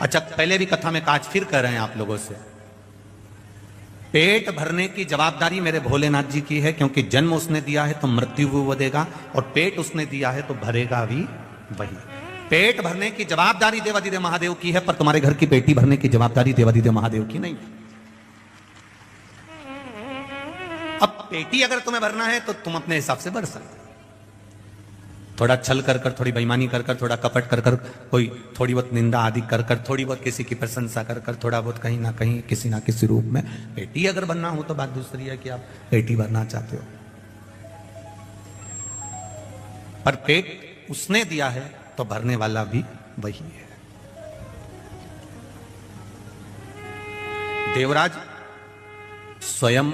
अच्छा, पहले भी कथा में काज फिर कह रहे हैं आप लोगों से, पेट भरने की जवाबदारी मेरे भोलेनाथ जी की है, क्योंकि जन्म उसने दिया है तो मृत्यु भी वो देगा, और पेट उसने दिया है तो भरेगा भी वही। पेट भरने की जवाबदारी देवादिदेव महादेव की है, पर तुम्हारे घर की पेटी भरने की जवाबदारी देवादिदेव महादेव की नहीं है। अब पेटी अगर तुम्हें भरना है तो तुम अपने हिसाब से भर सकते, थोड़ा छल कर कर, थोड़ी बेईमानी कर कर, थोड़ा कपट कर कर, कोई थोड़ी बहुत निंदा आदि कर कर, थोड़ी बहुत किसी की प्रशंसा कर कर, थोड़ा बहुत कहीं ना कहीं किसी ना किसी रूप में पेटी अगर बनना हो तो बात दूसरी है कि आप पेटी भरना चाहते हो, पर पेट उसने दिया है तो भरने वाला भी वही है। देवराज स्वयं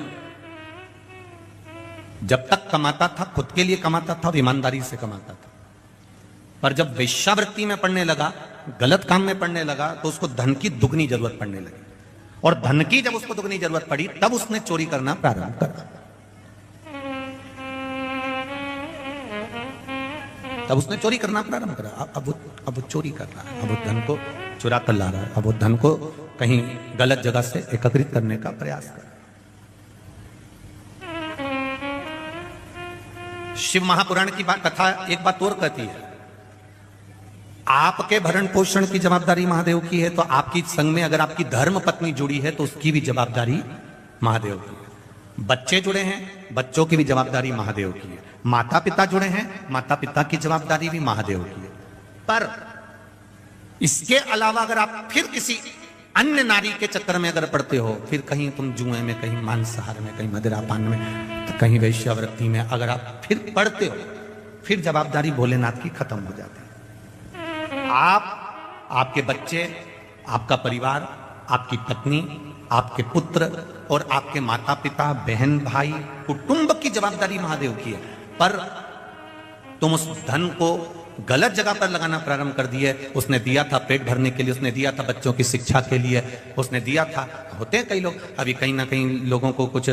जब तक कमाता था खुद के लिए कमाता था और ईमानदारी से कमाता था, पर जब वेश्यावृत्ति में पड़ने लगा, गलत काम में पड़ने लगा, तो उसको धन की दुगनी जरूरत पड़ने लगी, और धन की जब उसको दुगनी जरूरत पड़ी तब उसने चोरी करना प्रारंभ करा। तब उसने चोरी करना प्रारंभ करा। अब वो चोरी कर रहा है, अब वो धन को चुरा कर ला रहा है, अब वो धन को कहीं गलत जगह से एकत्रित करने का प्रयास कर। शिव महापुराण की बात कथा एक बात और कहती है, आपके भरण पोषण की जवाबदारी महादेव की है, तो आपकी संग में अगर आपकी धर्म पत्नी जुड़ी है तो उसकी भी जवाबदारी महादेव की है। बच्चे जुड़े हैं, बच्चों की भी जवाबदारी महादेव की है। माता पिता जुड़े हैं, माता पिता की जवाबदारी भी महादेव की है। पर इसके अलावा अगर आप फिर किसी अन्य नारी के चक्कर में अगर पड़ते हो, फिर कहीं तुम जुए में, कहीं मांसाहार में, कहीं मदिरापान में, तो कहीं वेश्यावृत्ति में अगर आप फिर पड़ते हो, फिर जवाबदारी भोलेनाथ की खत्म हो जाती है। आप, आपके बच्चे, आपका परिवार, आपकी पत्नी, आपके पुत्र और आपके माता पिता, बहन भाई, कुटुंब की जवाबदारी महादेव की है, पर तुम उस धन को गलत जगह पर लगाना प्रारंभ कर दिए। उसने दिया था पेट भरने के लिए, उसने दिया था बच्चों की शिक्षा के लिए, उसने दिया था, होते हैं कई लोग, अभी कहीं ना कहीं लोगों को कुछ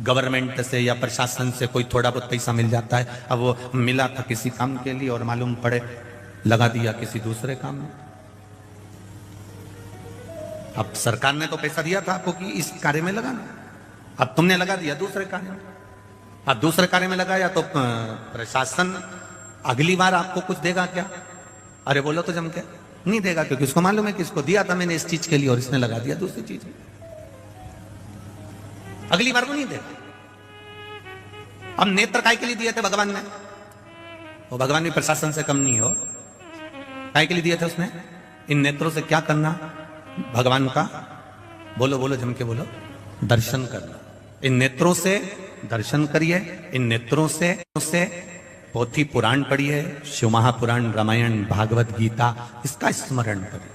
गवर्नमेंट से या प्रशासन से कोई थोड़ा बहुत पैसा मिल जाता है, अब वो मिला था किसी काम के लिए और मालूम पड़े लगा दिया किसी दूसरे काम में। अब सरकार ने तो पैसा दिया था आपको कि इस कार्य में लगाना, अब तुमने लगा दिया दूसरे कार्य में। अब दूसरे कार्य में लगाया तो प्रशासन अगली बार आपको कुछ देगा क्या? अरे बोलो तो जम के नहीं देगा, क्योंकि उसको मालूम है कि इसको दिया था मैंने इस चीज के लिए और इसने लगा दिया दूसरी चीज में, अगली बार को नहीं देगा। अब नेत्र काय के लिए दिए थे भगवान ने, वो भगवान भी प्रशासन से कम नहीं हो, काय के लिए दिए थे उसने? इन नेत्रों से क्या करना भगवान का? बोलो बोलो जम के बोलो, दर्शन करना। इन नेत्रों से दर्शन करिए, इन नेत्रों से पोथी पुराण पढ़िए, शिव महापुराण, रामायण, भागवत गीता, इसका स्मरण करिए।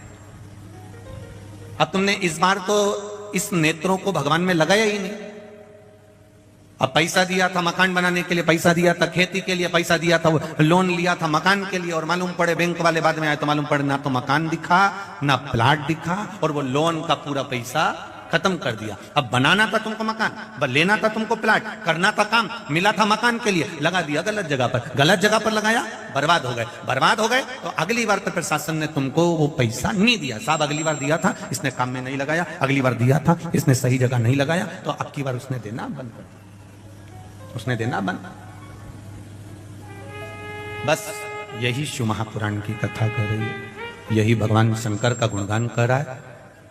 अब तुमने इस बार तो इस नेत्रों को भगवान में लगाया ही नहीं। अब पैसा दिया था मकान बनाने के लिए, पैसा दिया था खेती के लिए, पैसा दिया था, लोन लिया था मकान के लिए, और मालूम पड़े बैंक वाले बाद में आए तो मालूम पड़े ना तो मकान दिखा ना प्लाट दिखा, और वो लोन का पूरा पैसा खत्म कर दिया। अब बनाना था तुमको मकान, लेना था तुमको प्लाट, करना था काम, मिला था मकान के लिए, लगा दिया गलत जगह पर, गलत जगह पर लगाया, बर्बाद हो गए। बर्बाद हो गए तो अगली बार तो प्रशासन ने तुमको वो पैसा नहीं दिया। साहब अगली बार दिया था इसने काम में नहीं लगाया, अगली बार दिया था इसने सही जगह नहीं लगाया, तो अब की बार उसने देना बंद कर दिया, उसने देना बंद। बस यही शिव महापुराण की कथा कर रही है, यही भगवान शंकर का गुणगान कर रहा है।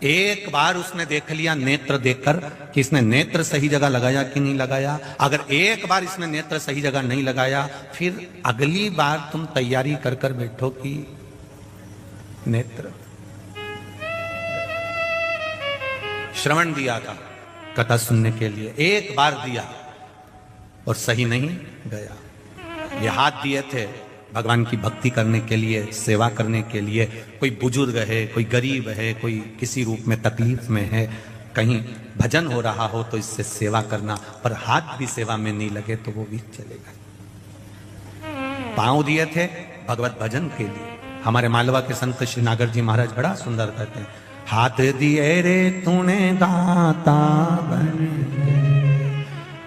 एक बार उसने देख लिया नेत्र देखकर कि इसने नेत्र सही जगह लगाया कि नहीं लगाया। अगर एक बार इसने नेत्र सही जगह नहीं लगाया, फिर अगली बार तुम तैयारी कर कर बैठो कि नेत्र। श्रवण दिया था कथा सुनने के लिए, एक बार दिया और सही नहीं गया। ये हाथ दिए थे भगवान की भक्ति करने के लिए, सेवा करने के लिए। कोई बुजुर्ग है, कोई गरीब है, कोई किसी रूप में तकलीफ में है, कहीं भजन हो रहा हो तो इससे सेवा करना, पर हाथ भी सेवा में नहीं लगे तो वो भी चलेगा। पांव दिए थे भगवत भजन के लिए। हमारे मालवा के संत श्री नागर जी महाराज बड़ा सुंदर कहते हैं, हाथ दिए रे तूने दाता बन,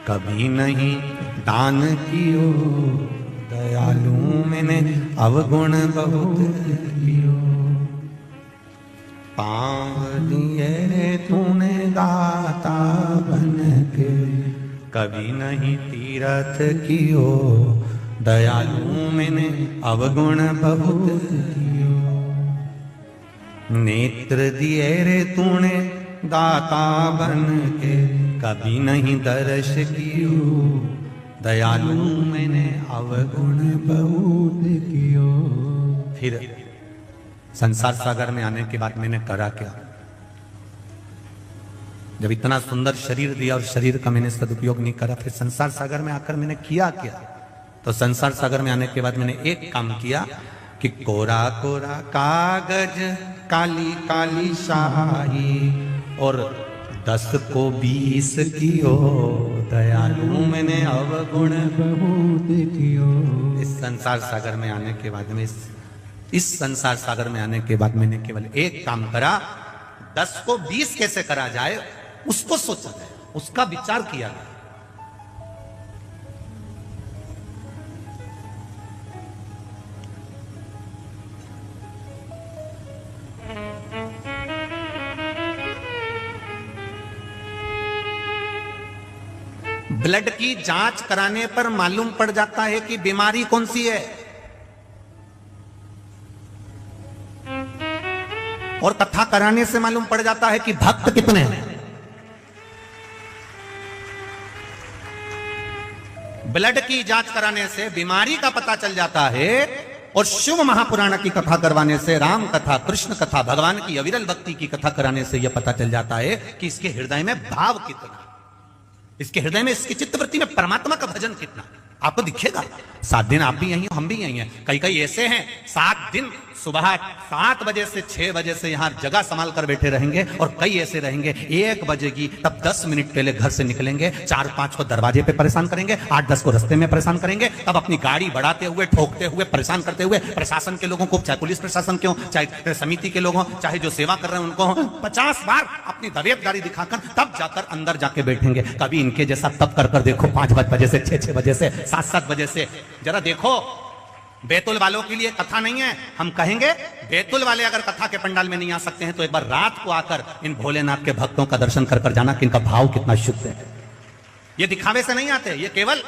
कभी नहीं दान कियो, दयालु मैंने अवगुण बहुत कियो। पाँव दिए तूने दाता बन के, कभी नहीं तीरथ कियो, दयालु मैंने अवगुण बहुत कियो। नेत्र दिए रे तूने दाता बन के, कभी नहीं दर्श कियो, दयालु मैंने अवगुण बहुत कियो। फिर संसार सागर में आने के बाद मैंने करा क्या? जब इतना सुंदर शरीर दिया और शरीर का मैंने सदुपयोग नहीं करा, फिर संसार सागर में आकर मैंने किया क्या? तो संसार सागर में आने के बाद मैंने एक काम किया कि कोरा कोरा कागज काली काली शाही और 10 को 20 कियो, दयालु मैंने अवगुण बहुत कियो। इस संसार सागर में आने के बाद में इस संसार सागर में आने के बाद मैंने केवल एक काम करा, 10 को 20 कैसे करा जाए उसको सोचा गया, उसका विचार किया गया। ब्लड की जांच कराने पर मालूम पड़ जाता है कि बीमारी कौन सी है, और कथा कराने से मालूम पड़ जाता है कि भक्त कितने हैं। ब्लड की जांच कराने से बीमारी का पता चल जाता है, और शिव महापुराण की कथा करवाने से, राम कथा, कृष्ण कथा, भगवान की अविरल भक्ति की कथा कराने से यह पता चल जाता है कि इसके हृदय में भाव कितना, इसके हृदय में, इसकी चित्तवृत्ति में परमात्मा का भजन कितना। आपको दिखेगा। 7 दिन आप भी यहीं हो, हम भी यहीं हैं। कई कई ऐसे हैं 7 दिन सुबह 7 बजे से 6 बजे से यहां जगह संभाल कर बैठे रहेंगे, और कई ऐसे रहेंगे 1 बजेगी तब 10 मिनट पहले घर से निकलेंगे, 4-5 को दरवाजे पे परेशान करेंगे, 8-10 को रास्ते में परेशान करेंगे, तब अपनी गाड़ी बढ़ाते हुए, ठोकते हुए, परेशान करते हुए प्रशासन के लोगों को, चाहे पुलिस प्रशासन के हो, चाहे समिति के लोग हो, चाहे जो सेवा कर रहे हैं उनको, 50 बार अपनी दवेबदारी दिखाकर तब जाकर अंदर जाके बैठेंगे। कभी इनके जैसा तब कर देखो, 5 बजे से 6 बजे से 7 बजे से। जरा देखो, बैतुल वालों के लिए कथा नहीं है। हम कहेंगे बैतुल वाले अगर कथा के पंडाल में नहीं आ सकते हैं तो एक बार रात को आकर इन भोलेनाथ के भक्तों का दर्शन कर जाना कि इनका भाव कितना शुद्ध है। ये दिखावे से नहीं आते, ये केवल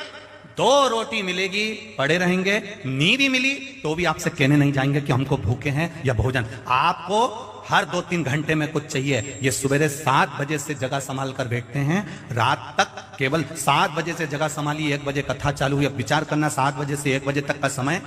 2 रोटी मिलेगी पड़े रहेंगे, नी भी मिली तो भी आपसे कहने नहीं जाएंगे कि हमको भूखे हैं या भोजन। आपको हर 2-3 घंटे में कुछ चाहिए। ये सुबह 7 बजे से जगह संभाल कर बैठते हैं, रात तक केवल 7 बजे से जगह संभाली, 1 बजे कथा चालू हुई। अब विचार करना, 7 बजे से 1 बजे तक का समय,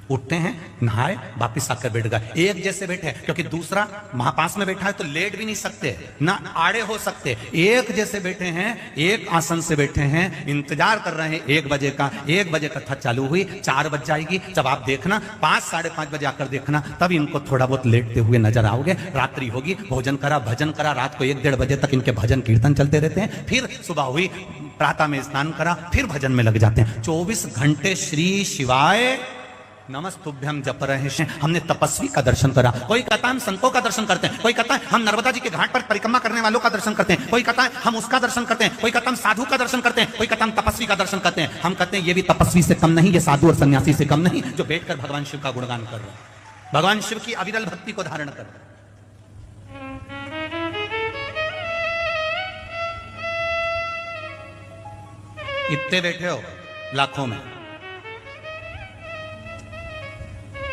उठते हैं, नहाए, वापिस आकर बैठ गए। एक जैसे बैठे, क्योंकि दूसरा महापास में बैठा है तो लेट भी नहीं सकते, ना आड़े हो सकते। एक जैसे बैठे हैं, एक आसन से बैठे हैं, इंतजार कर रहे हैं 1 बजे का। 1 बजे कथा चालू हुई, 4 बज जाएगी, जब आप देखना 5-5:30 बजे आकर देखना, तब इनको थोड़ा बहुत लेटते हुए नजर आओगे। रात्रि होगी, भोजन करा, भजन करा, रात को 1-1:30 बजे तक इनके भजन कीर्तन चलते रहते हैं। फिर सुबह हुई, प्रातः में स्नान करा, फिर भजन में लग जाते हैं। 24 घंटे श्री शिवाय नमस्तुभ्यम जप रहे हैं। हमने तपस्वी का दर्शन करा। कोई कहता है हम संतों का दर्शन करते हैं, कोई कहता है हम नर्मदा जी के घाट पर परिक्रमा करने वालों का दर्शन करते हैं, कोई कहता है हम उसका दर्शन करते हैं, कोई कहता है हम साधु का दर्शन करते हैं, कोई कहता है हम तपस्वी का दर्शन करते हैं। हम कहते हैं ये भी तपस्वी से कम नहीं, ये साधु और सन्यासी से कम नहीं, जो बैठकर भगवान शिव का गुणगान कर रहे हैं, भगवान शिव की अविरल भक्ति को धारण कर रहे हैं। इतने बैठे हो लाखों में,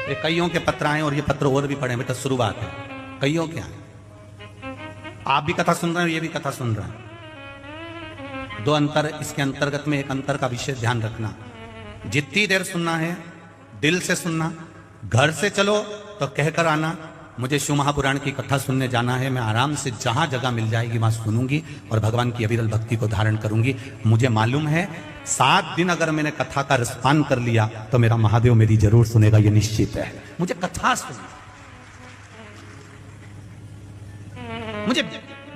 ये कईयों के पत्र आए और ये पत्र और भी पढ़े, बेटा शुरुआत है, कईयों के आए। आप भी कथा सुन रहे हो, ये भी कथा सुन रहे हैं। 2 अंतर इसके अंतर्गत में, एक अंतर का विशेष ध्यान रखना, जितनी देर सुनना है दिल से सुनना। घर से चलो तो कहकर आना मुझे शिव महापुराण की कथा सुनने जाना है, मैं आराम से जहां जगह मिल जाएगी वहां सुनूंगी और भगवान की अविरल भक्ति को धारण करूंगी। मुझे मालूम है 7 दिन अगर मैंने कथा का रसपान कर लिया तो मेरा महादेव मेरी जरूर सुनेगा, ये निश्चित है। मुझे कथा सुनना, मुझे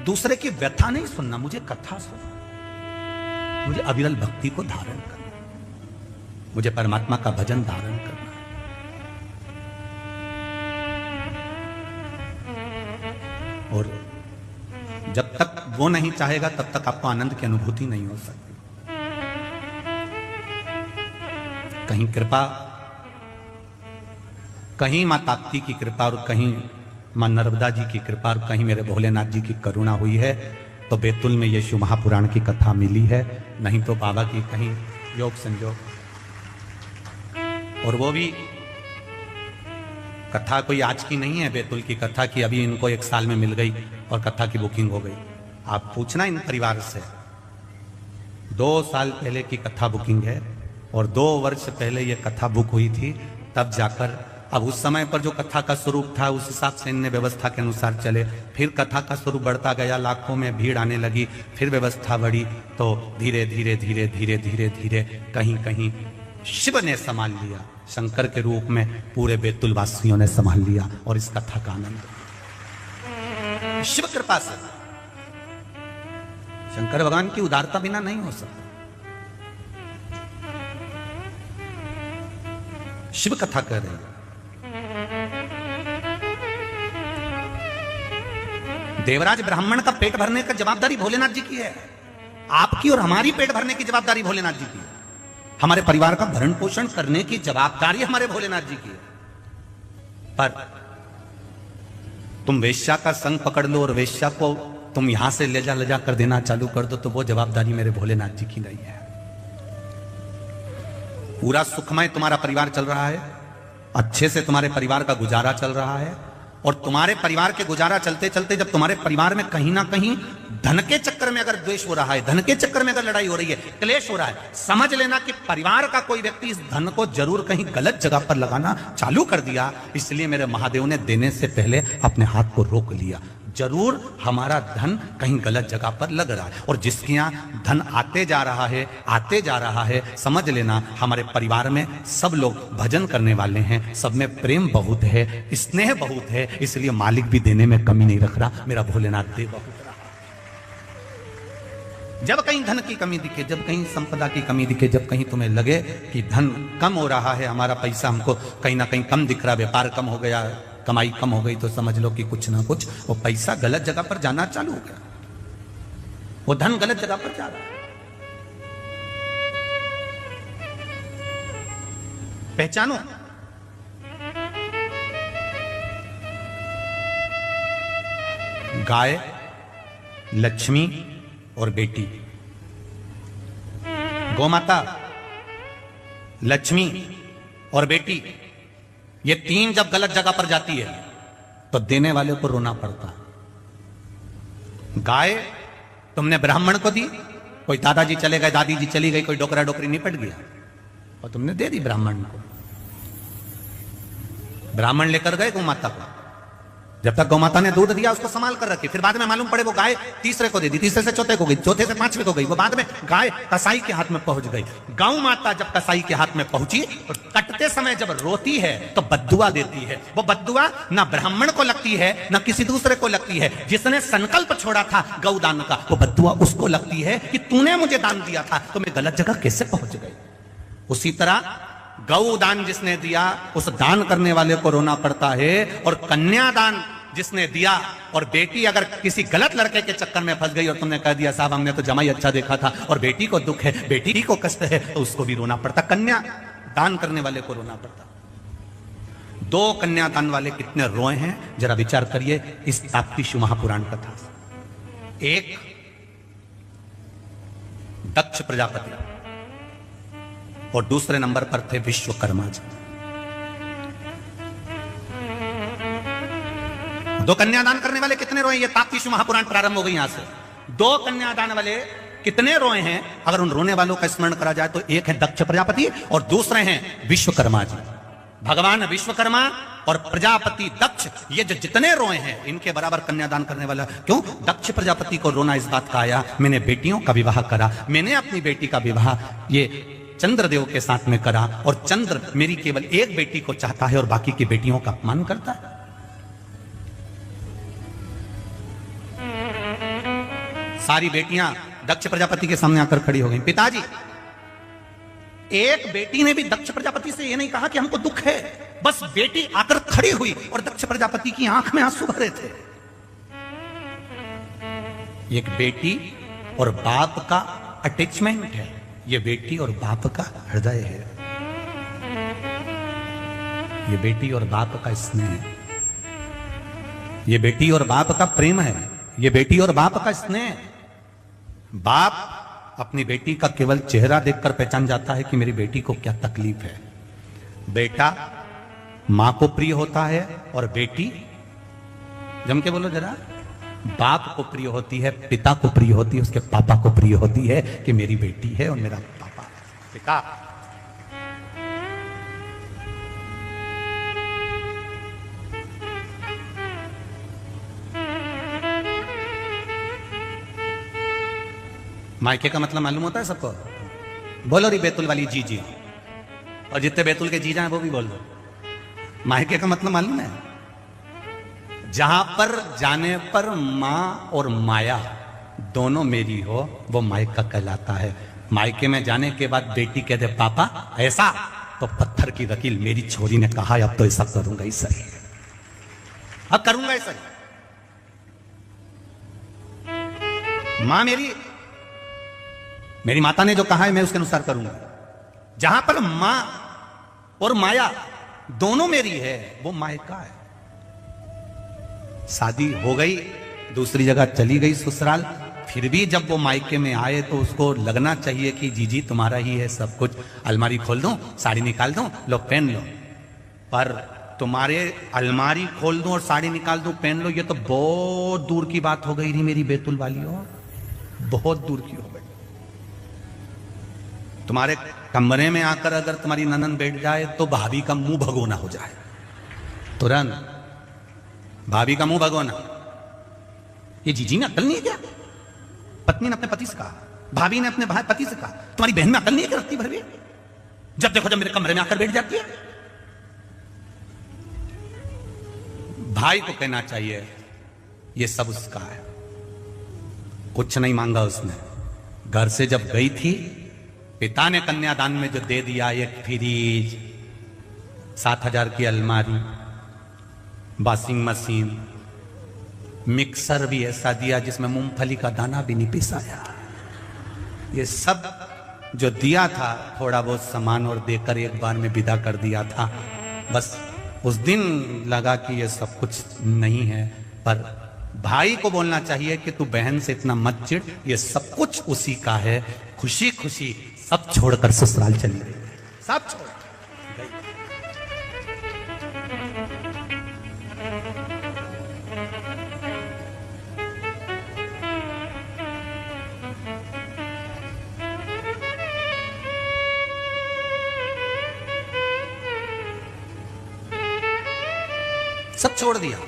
दूसरे की व्यथा नहीं सुनना, मुझे कथा सुनना, मुझे अविरल भक्ति को धारण करना, मुझे परमात्मा का भजन धारण करना। और जब तक वो नहीं चाहेगा तब तक आपको आनंद की अनुभूति नहीं हो सकती। कहीं कृपा, कहीं मां ताप्ती की कृपा और कहीं मां नर्मदा जी की कृपा और कहीं मेरे भोलेनाथ जी की करुणा हुई है तो बैतूल में यीशु महापुराण की कथा मिली है, नहीं तो बाबा की कहीं योग संयोग। और वो भी कथा कोई आज की नहीं है, बैतूल की कथा की अभी इनको 1 साल में मिल गई और कथा की बुकिंग हो गई। आप पूछना इन परिवार से, 2 साल पहले की कथा बुकिंग है और 2 वर्ष पहले ये कथा बुक हुई थी, तब जाकर अब उस समय पर जो कथा का स्वरूप था उस हिसाब से इनने व्यवस्था के अनुसार चले। फिर कथा का स्वरूप बढ़ता गया, लाखों में भीड़ आने लगी, फिर व्यवस्था बढ़ी, तो धीरे धीरे धीरे धीरे धीरे धीरे कहीं कहीं शिव ने संभाल लिया, शंकर के रूप में पूरे बैतूल वासियों ने संभाल लिया और इस कथा का आनंद शिव कृपा से। शंकर भगवान की उदारता बिना नहीं हो सकता। शिव कथा कह रहे हैं। देवराज ब्राह्मण का पेट भरने का जवाबदारी भोलेनाथ जी की है, आपकी और हमारी पेट भरने की जवाबदारी भोलेनाथ जी की है। हमारे परिवार का भरण पोषण करने की जवाबदारी हमारे भोलेनाथ जी की है। पर तुम वेश्या का संग पकड़ लो और वेश्या को तुम यहां से ले जा कर देना चालू कर दो, तो वो जवाबदारी मेरे भोलेनाथ जी की नहीं है। पूरा सुखमय तुम्हारा परिवार चल रहा है, अच्छे से तुम्हारे परिवार का गुजारा चल रहा है, और तुम्हारे परिवार के गुजारा चलते चलते जब तुम्हारे परिवार में कहीं ना कहीं धन के चक्कर में अगर द्वेष हो रहा है, धन के चक्कर में अगर लड़ाई हो रही है, क्लेश हो रहा है, समझ लेना कि परिवार का कोई व्यक्ति इस धन को जरूर कहीं गलत जगह पर लगाना चालू कर दिया। इसलिए मेरे महादेव ने देने से पहले अपने हाथ को रोक लिया। जरूर हमारा धन कहीं गलत जगह पर लग रहा है, और जिसके यहां धन आते जा रहा है, समझ लेना हमारे परिवार में सब लोग भजन करने वाले हैं, सब में प्रेम बहुत है, स्नेह बहुत है, इसलिए मालिक भी देने में कमी नहीं रख रहा, मेरा भोलेनाथ दे बहुत रहा। जब कहीं धन की कमी दिखे, जब कहीं संपदा की कमी दिखे, जब कहीं तुम्हें लगे कि धन कम हो रहा है, हमारा पैसा हमको कहीं ना कहीं कम दिख रहा, व्यापार कम हो गया, कमाई कम हो गई, तो समझ लो कि कुछ ना कुछ वो पैसा गलत जगह पर जाना चालू हो गया, वो धन गलत जगह पर जा रहा है। पहचानो, गाय, लक्ष्मी और बेटी, गोमाता, लक्ष्मी और बेटी, ये 3 जब गलत जगह पर जाती है तो देने वाले को रोना पड़ता। गाय तुमने ब्राह्मण को दी, कोई दादाजी चले गए, दादी जी चली गई, कोई डोकरा डोकरी निपट गया और तुमने दे दी ब्राह्मण को। ब्राह्मण लेकर गए गौमाता को, जब तक गौमाता ने दूध दिया उसको संभाल कर रखी, फिर बाद में मालूम पड़े वो गाय तीसरे को दे दी, तीसरे से चौथे को गई, चौथे से 5वें को गई, वो बाद में गाय कसाई के हाथ में पहुंच गई। गौ माता जब कसाई के हाथ में पहुंची तो कटते समय जब रोती है तो बद्दुआ देती है। वो बद्दुआ ना ब्राह्मण को लगती है ना किसी दूसरे को लगती है, जिसने संकल्प छोड़ा था गौदान का, वो बद्दुआ उसको लगती है कि तूने मुझे दान दिया था तो मैं गलत जगह कैसे पहुंच गई। उसी तरह गौ दान जिसने दिया उस दान करने वाले को रोना पड़ता है, और कन्यादान जिसने दिया, और बेटी अगर किसी गलत लड़के के चक्कर में फंस गई और तुमने कह दिया साहब हमने तो जमाई अच्छा देखा था और बेटी को दुख है, बेटी को कष्ट है, तो उसको भी रोना पड़ता, कन्या दान करने वाले को रोना पड़ता। 2 कन्यादान वाले कितने रोए हैं जरा विचार करिए इस ताप्ती शिव महापुराण कथा। एक दक्ष प्रजापति और दूसरे नंबर पर थे विश्वकर्मा जी। 2 कन्यादान करने वाले कितने रोए, ये ताप्ती शिव महापुराण प्रारंभ हो गई यहां से। 2 कन्यादान वाले कितने रोए हैं, अगर उन रोने वालों का स्मरण करा जाए तो एक है दक्ष प्रजापति और दूसरे हैं विश्वकर्मा जी। भगवान विश्वकर्मा और प्रजापति दक्ष, ये जो जितने रोए हैं इनके बराबर कन्यादान करने वाला। क्यों? दक्ष प्रजापति को रोना इस बात का आया, मैंने बेटियों का विवाह करा, मैंने अपनी बेटी का विवाह ये चंद्रदेव के साथ में करा, और चंद्र मेरी केवल एक बेटी को चाहता है और बाकी की बेटियों का अपमान करता है। सारी बेटियां दक्ष प्रजापति के सामने आकर खड़ी हो गई। पिताजी, एक बेटी ने भी दक्ष प्रजापति से यह नहीं कहा कि हमको दुख है, बस बेटी आकर खड़ी हुई और दक्ष प्रजापति की आंख में आंसू भरे थे। एक बेटी और बाप का अटैचमेंट है, ये बेटी और बाप का हृदय है, ये बेटी और बाप का स्नेह है। ये बेटी और बाप का प्रेम है, ये बेटी और बाप का स्नेह। बाप अपनी बेटी का केवल चेहरा देखकर पहचान जाता है कि मेरी बेटी को क्या तकलीफ है। बेटा मां को प्रिय होता है और बेटी, जम के बोलो जरा, बाप को प्रिय होती है, पिता को प्रिय होती है, उसके पापा को प्रिय होती है कि मेरी बेटी है और मेरा पापा पिता। मायके का मतलब मालूम होता है सबको? बोलो री बैतुल वाली जीजी, और जितने बैतुल के जीजा हैं वो भी बोल दो। मायके का मतलब मालूम है? जहां पर जाने पर मां और माया दोनों मेरी हो वो मायका कहलाता है। मायके में जाने के बाद बेटी कहते पापा ऐसा, तो पत्थर की वकील मेरी छोरी ने कहा अब तो ऐसा करूंगा ही सही, अब करूंगा ही सही। मां मेरी माता ने जो कहा है मैं उसके अनुसार करूंगा। जहां पर मां और माया दोनों मेरी है वो मायका है। शादी हो गई, दूसरी जगह चली गई ससुराल, फिर भी जब वो मायके में आए तो उसको लगना चाहिए कि जीजी तुम्हारा ही है सब कुछ, अलमारी खोल दूं, साड़ी निकाल दूं, लो पहन लो। पर तुम्हारे अलमारी खोल दूं और साड़ी निकाल दूं पहन लो, ये तो बहुत दूर की बात हो गई थी मेरी बैतुल वालियों, बहुत दूर की हो गई। तुम्हारे कमरे में आकर अगर तुम्हारी ननन बैठ जाए तो भाभी का मुंह भगोना हो जाए, तुरंत भाभी का मुंह भगोना। ये जीजी ने अकल नहीं है क्या? पत्नी ने अपने पति से कहा, भाभी ने अपने भाई पति से कहा, तुम्हारी बहन में अकल नहीं है क्या रखती भर भी? जब देखो जब मेरे कमरे में आकर बैठ जाती है। भाई को कहना चाहिए ये सब उसका है, कुछ नहीं मांगा उसने। घर से जब गई थी, पिता ने कन्यादान में जो दे दिया, एक फ्रिज, 7,000 की अलमारी, वॉशिंग मशीन, मिक्सर भी ऐसा दिया जिसमें मूंगफली का दाना भी नहीं पिसाया, ये सब जो दिया था थोड़ा बहुत सामान और देकर एक बार में विदा कर दिया था। बस उस दिन लगा कि ये सब कुछ नहीं है। पर भाई को बोलना चाहिए कि तू बहन से इतना मत चिढ़, ये सब कुछ उसी का है। खुशी खुशी सब छोड़कर ससुराल चली गई, सब छोड़ गई। सब छोड़ दिया।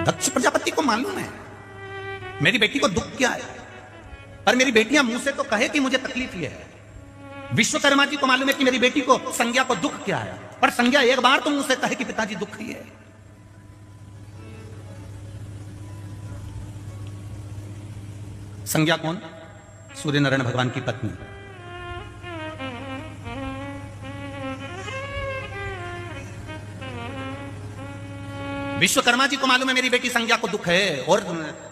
दक्ष प्रजापति को मालूम है मेरी बेटी को दुख क्या है, पर मेरी बेटियां मुंह से तो कहे कि मुझे तकलीफ ये है। विश्वकर्मा जी को मालूम है कि मेरी बेटी को संज्ञा को दुख क्या है, पर संज्ञा एक बार तो मुंह से कहे कि पिताजी दुख ही है। संज्ञा कौन? सूर्य नारायण भगवान की पत्नी। विश्वकर्मा जी को मालूम है मेरी बेटी संज्ञा को दुख है, और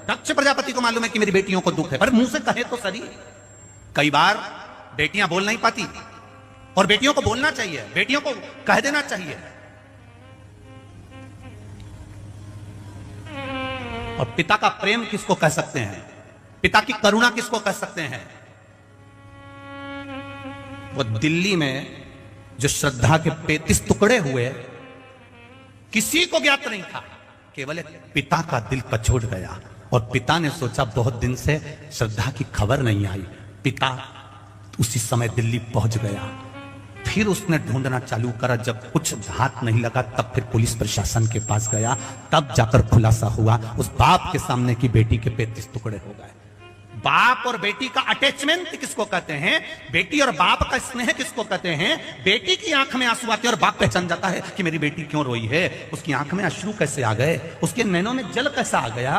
दक्ष प्रजापति को मालूम है कि मेरी बेटियों को दुख है, पर मुंह से कहे तो सही। कई बार बेटियां बोल नहीं पाती, और बेटियों को बोलना चाहिए, बेटियों को कह देना चाहिए। और पिता का प्रेम किसको कह सकते हैं, पिता की करुणा किसको कह सकते हैं? वो दिल्ली में जो श्रद्धा के 35 टुकड़े हुए, किसी को ज्ञात नहीं था, केवल एक पिता का दिल कचोट गया। और पिता ने सोचा बहुत दिन से श्रद्धा की खबर नहीं आई। पिता उसी समय दिल्ली पहुंच गया, फिर उसने ढूंढना चालू करा। जब कुछ हाथ नहीं लगा तब फिर पुलिस प्रशासन के पास गया, तब जाकर खुलासा हुआ उस बाप के सामने की बेटी के 35 टुकड़े हो गए। बाप और बेटी का अटैचमेंट किसको कहते हैं, बेटी और बाप का स्नेह किसको कहते हैं? बेटी की आंख में आंसू आते हैं और बाप पहचान जाता है कि मेरी बेटी क्यों रोई है, उसकी आंख में अश्रु कैसे आ गए, उसके नैनों में जल कैसा आ गया।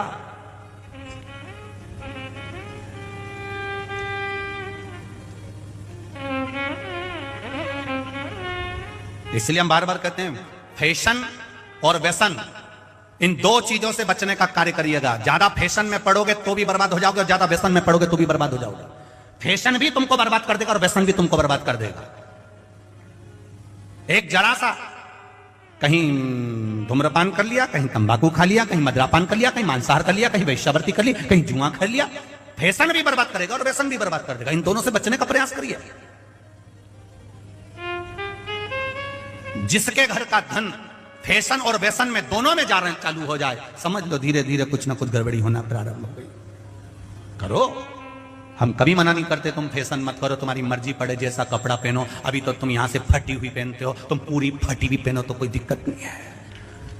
इसलिए हम बार बार कहते हैं फैशन और व्यसन, इन दो चीजों से बचने का कार्य करिएगा। ज्यादा फैशन में पड़ोगे तो भी बर्बाद हो जाओगे, और ज्यादा व्यसन में पड़ोगे तो भी बर्बाद हो जाओगे। फैशन भी तुमको बर्बाद कर देगा और व्यसन भी तुमको बर्बाद कर देगा। एक जरा सा कहीं धूम्रपान कर लिया, कहीं तंबाकू खा लिया, कहीं मदिरापान कर लिया, कहीं मांसाहार कर लिया, कहीं वैश्यावृत्ति कर ली, कहीं जुआ कर लिया। फैशन भी बर्बाद करेगा और व्यसन भी बर्बाद कर देगा। इन दोनों से बचने का प्रयास करिए। जिसके घर का धन फैशन और व्यसन में दोनों में जा रहे हैं चालू हो जाए, समझ लो धीरे धीरे कुछ ना कुछ गड़बड़ी होना प्रारंभ हो गई। करो, हम कभी मना नहीं करते तुम फैशन मत करो, तुम्हारी मर्जी पड़े जैसा कपड़ा पहनो। अभी तो तुम यहां से फटी हुई पहनते हो, तुम पूरी फटी हुई पहनो तो कोई दिक्कत नहीं है।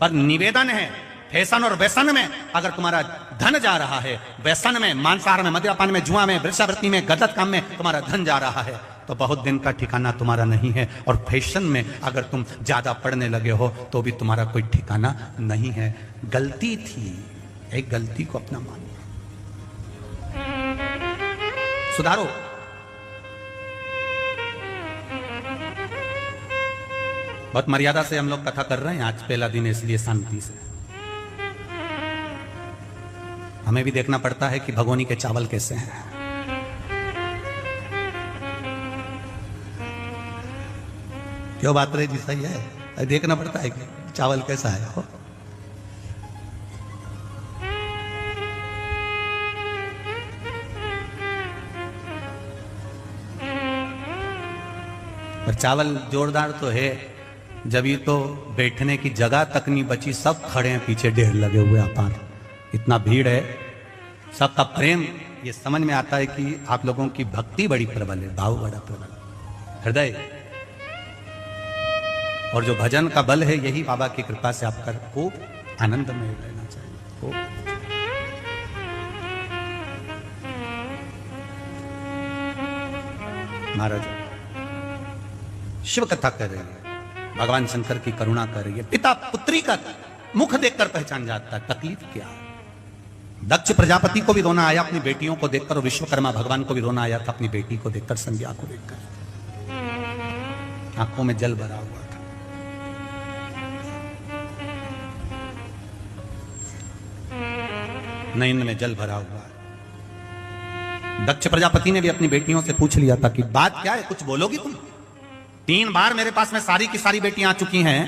पर निवेदन है, फैशन और व्यसन में अगर तुम्हारा धन जा रहा है, व्यसन में, मांसाहार में, मद्यपान में, जुआ में, वृक्षावृत्ति में, गलत काम में तुम्हारा धन जा रहा है, तो बहुत दिन का ठिकाना तुम्हारा नहीं है। और फैशन में अगर तुम ज्यादा पढ़ने लगे हो तो भी तुम्हारा कोई ठिकाना नहीं है। गलती थी, एक गलती को अपना मानो, सुधारो। बहुत मर्यादा से हम लोग कथा कर रहे हैं, आज पहला दिन इसलिए शांति से। हमें भी देखना पड़ता है कि भगोनी के चावल कैसे हैं। क्यों बात रही जी? सही है, देखना पड़ता है कि चावल कैसा है। हो पर चावल जोरदार तो है, जब ये तो बैठने की जगह तक नहीं बची, सब खड़े हैं पीछे, ढेर लगे हुए अपार, इतना भीड़ है, सबका प्रेम। ये समझ में आता है कि आप लोगों की भक्ति बड़ी प्रबल है, भाव बड़ा प्रबल है, हृदय। और जो भजन का बल है, यही बाबा की कृपा से आपका खूब आनंदमय रहना चाहिए। महाराज शिव कथा कर रही है, भगवान शंकर की करुणा कर रही है। पिता पुत्री का मुख देखकर पहचान जाता है तकलीफ क्या है। दक्ष प्रजापति को भी रोना आया अपनी बेटियों को देखकर, और विश्वकर्मा भगवान को भी रोना आया था अपनी बेटी को देखकर, संध्या को देखकर। आंखों में जल भरा हुआ था। नयन में जल भरा हुआ है। दक्ष प्रजापति ने भी अपनी बेटियों से पूछ लिया था कि बात क्या है, कुछ बोलोगी तुम? 3 बार मेरे पास में सारी की सारी बेटियां आ चुकी हैं,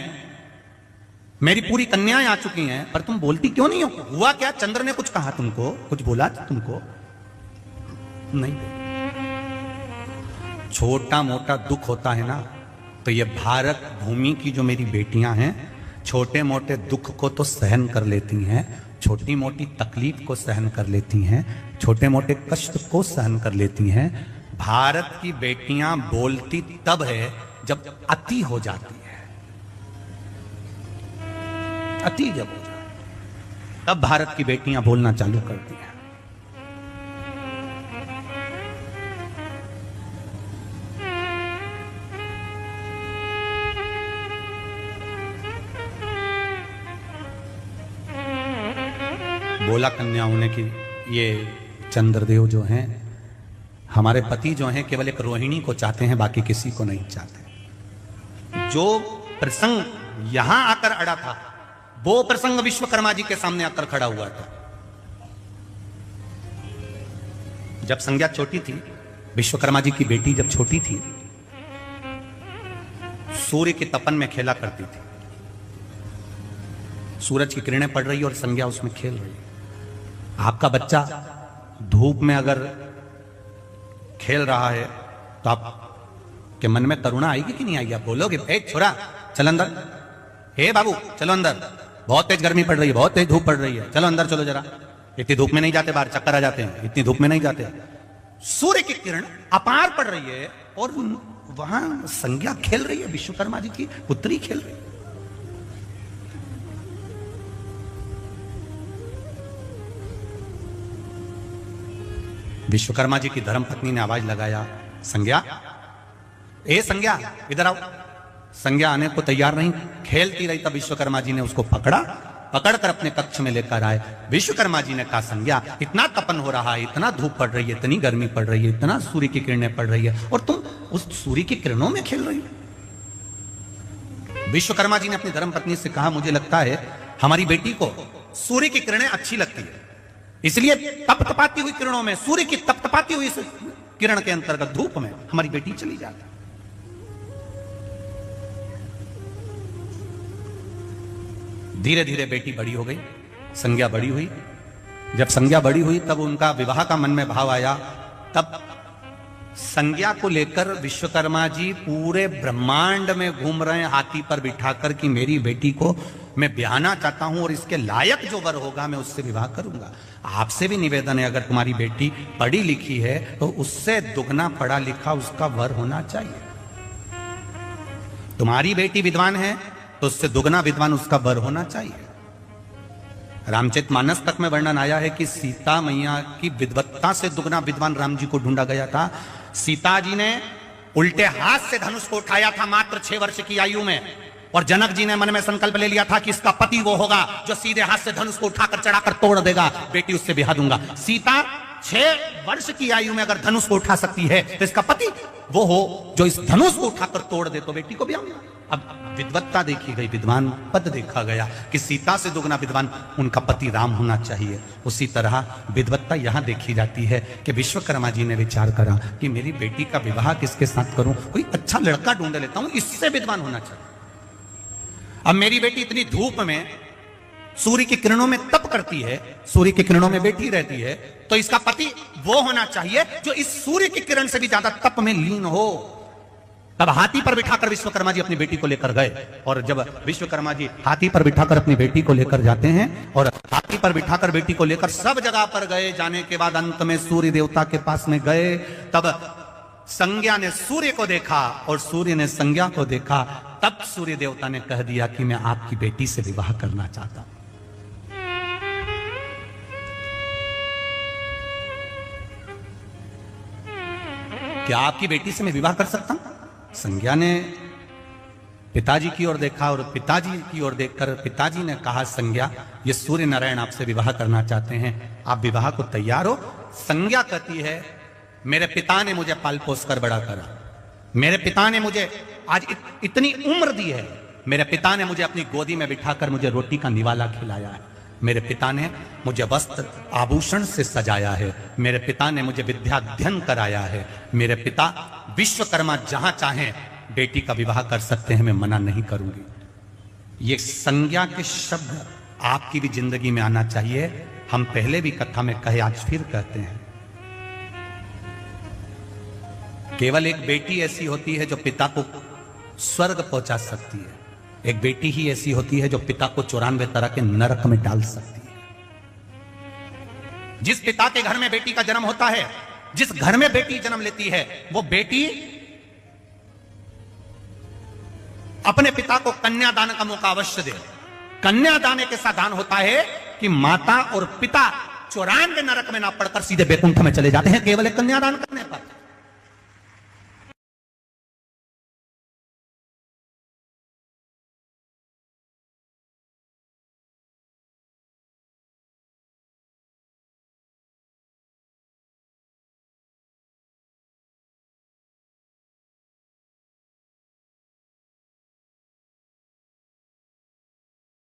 मेरी पूरी कन्याएं आ चुकी हैं, पर तुम बोलती क्यों नहीं हो? हुआ क्या? चंद्र ने कुछ कहा तुमको? कुछ बोला तुमको? नहीं। छोटा मोटा दुख होता है ना, तो ये भारत भूमि की जो मेरी बेटियां हैं, छोटे मोटे दुख को तो सहन कर लेती हैं, छोटी मोटी तकलीफ को सहन कर लेती हैं, छोटे मोटे कष्ट को सहन कर लेती हैं। भारत की बेटियां बोलती तब है जब अति हो जाती है, अति जब हो जाती है, तब भारत की बेटियां बोलना चालू करती हैं। बोला कन्याओं ने कि ये चंद्रदेव जो हैं, हमारे पति जो हैं, केवल एक रोहिणी को चाहते हैं, बाकी किसी को नहीं चाहते। जो प्रसंग यहां आकर अड़ा था, वो प्रसंग विश्वकर्मा जी के सामने आकर खड़ा हुआ था। जब संज्ञा छोटी थी, विश्वकर्मा जी की बेटी जब छोटी थी, सूर्य के तपन में खेला करती थी। सूरज की किरणें पड़ रही और संज्ञा उसमें खेल रही। आपका बच्चा धूप में अगर खेल रहा है तो आप के मन में करुणा आएगी कि नहीं आएगी? आप बोलोगे ए छोरा चल अंदर, हे बाबू चलो अंदर, बहुत तेज गर्मी पड़ रही है, बहुत तेज धूप पड़ रही है, चलो अंदर चलो जरा। इतनी धूप में नहीं जाते, बाहर चक्कर आ जाते हैं, इतनी धूप में नहीं जाते। सूर्य की किरण अपार पड़ रही है और वहां संज्ञा खेल रही है, विश्वकर्मा जी की पुत्री खेल रही है। विश्वकर्मा जी की धर्मपत्नी ने आवाज लगाया, संज्ञा, ए संज्ञा इधर आओ। संज्ञा आने को तैयार नहीं, खेलती रही। तब विश्वकर्मा जी ने उसको पकड़कर अपने कक्ष में लेकर आए। विश्वकर्मा जी ने कहा, संज्ञा इतना तपन हो रहा है, इतना धूप पड़ रही है, इतनी गर्मी पड़ रही है, इतना सूर्य की किरणें पड़ रही है, और तुम उस सूर्य की किरणों में खेल रही हो। विश्वकर्मा जी ने अपनी धर्मपत्नी से कहा, मुझे लगता है हमारी बेटी को सूर्य की किरणें अच्छी लगती है, इसलिए तपतपाती हुई किरणों में, सूर्य की तपतपाती हुई किरण के अंतर्गत धूप में हमारी बेटी चली जाती है। धीरे धीरे बेटी बड़ी हो गई, संज्ञा बड़ी हुई। जब संज्ञा बड़ी हुई तब उनका विवाह का मन में भाव आया। तब संज्ञा को लेकर विश्वकर्मा जी पूरे ब्रह्मांड में घूम रहे हैं हाथी पर बिठाकर कि मेरी बेटी को मैं ब्याहना चाहता हूं और इसके लायक जो वर होगा मैं उससे विवाह करूंगा। आपसे भी निवेदन है, अगर तुम्हारी बेटी पढ़ी लिखी है तो उससे दुगना पढ़ा लिखा उसका वर होना चाहिए। तुम्हारी बेटी विद्वान है तो उससे दुगना विद्वान उसका वर होना चाहिए। रामचरितमानस तक में वर्णन आया है कि सीता मैया की विद्वत्ता से दुगना विद्वान राम जी को ढूंढा गया था। सीता जी ने उल्टे हाथ से धनुष को उठाया था मात्र 6 वर्ष की आयु में, और जनक जी ने मन में संकल्प ले लिया था कि इसका पति वो होगा जो सीधे हाथ से धनुष को उठाकर चढ़ाकर तोड़ देगा, बेटी उससे ब्याह दूंगा। सीता 6 वर्ष की आयु में अगर धनुष को उठा सकती है तो इसका पति वो हो जो इस धनुष को उठाकर तोड़ दे, तो बेटी को ब्याहूंगा। अब विद्वत्ता देखी गई, विद्वान पद देखा गया कि सीता से दुगना विद्वान उनका पति राम होना चाहिए। उसी तरह विद्वत्ता यहां देखी जाती है कि विश्वकर्मा जी ने विचार करा कि मेरी बेटी का विवाह किसके साथ करूं, कोई अच्छा लड़का ढूंढ लेता हूं, इससे विद्वान होना चाहिए। अब मेरी बेटी इतनी धूप में सूर्य की किरणों में तप करती है, सूर्य की किरणों में बैठी रहती है, तो इसका पति वो होना चाहिए जो इस सूर्य की किरण से भी ज्यादा तप में लीन हो। तब हाथी पर बिठाकर विश्वकर्मा जी अपनी बेटी को लेकर गए, और जब विश्वकर्मा जी हाथी पर बिठाकर अपनी बेटी को लेकर जाते हैं और हाथी पर बिठाकर बेटी को लेकर सब जगह पर गए, जाने के बाद अंत में सूर्य देवता के पास में गए, तब संज्ञा ने सूर्य को देखा और सूर्य ने संज्ञा को देखा। तब सूर्य देवता ने कह दिया कि मैं आपकी बेटी से विवाह करना चाहता हूं। क्या आपकी बेटी से मैं विवाह कर सकता हूं? संज्ञा ने पिताजी की ओर देखा और पिताजी की ओर देखकर पिताजी ने कहा, संज्ञा ये सूर्य नारायण आपसे विवाह करना चाहते हैं, आप विवाह को तैयार हो? संज्ञा कहती है, मेरे पिता ने मुझे पाल पोस कर बड़ा करा, मेरे पिता ने मुझे आज इतनी उम्र दी है, मेरे पिता ने मुझे अपनी गोदी में बिठाकर मुझे रोटी का निवाला खिलाया है, मेरे पिता ने मुझे वस्त्र आभूषण से सजाया है, मेरे पिता ने मुझे विद्याध्ययन कराया है, मेरे पिता विश्वकर्मा जहां चाहें बेटी का विवाह कर सकते हैं, मैं मना नहीं करूंगी। ये संज्ञा के शब्द आपकी भी जिंदगी में आना चाहिए। हम पहले भी कथा में कहे, आज फिर कहते हैं, केवल एक बेटी ऐसी होती है जो पिता को स्वर्ग पहुंचा सकती है, एक बेटी ही ऐसी होती है जो पिता को 94 तरह के नरक में डाल सकती है। जिस पिता के घर में बेटी का जन्म होता है, जिस घर में बेटी जन्म लेती है, वो बेटी अपने पिता को कन्यादान का मौका अवश्य दे। कन्यादान एक ऐसा दान होता है कि माता और पिता 94 नरक में ना पड़कर सीधे बैकुंठ में चले जाते हैं केवल एक कन्यादान करने पर।